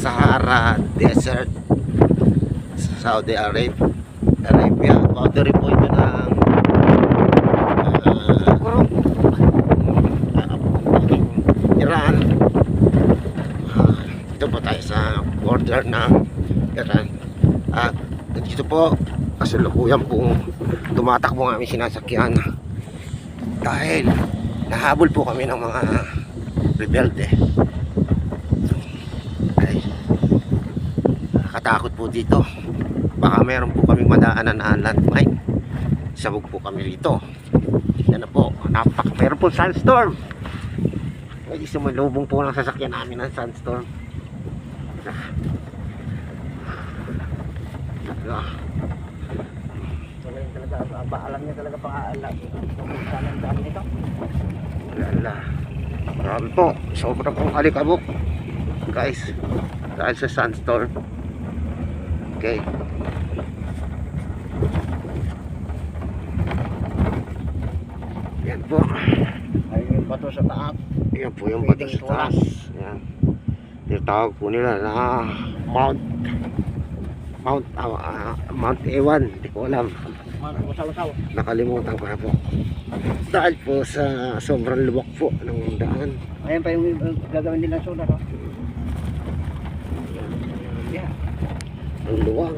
Sahara Desert, Saudi Arabia, boundary po ito ng Iran. Dito po tayo sa border ng Iran. At dito po kasalukuyan po tumatakbo ang aming sinasakyan dahil nahabol po kami ng mga rebelde. Ay, nakatakot po dito. Baka meron po kaming madaanan na landmine. Sabog po kami rito. Yan na po, meron po sandstorm. Ay, sumalubong po ng sasakyan namin ng sandstorm. Alam niya talaga pang-aalam ng daan nito. Lala, grabe po, sobrang pong alikabok guys dahil sa sandstorm. Okay, yan po, Ayun yung bato sa taas. yan po yung bato sa taas. Yan, tinatawag po nila na Mount Ewan, hindi ko alam, Usaw-usaw. nakalimutan ko na po dahil po sa sobrang luwak po ng daan. Ayan pa yung gagawin nila solar. Oh. Yeah. Ang luwang.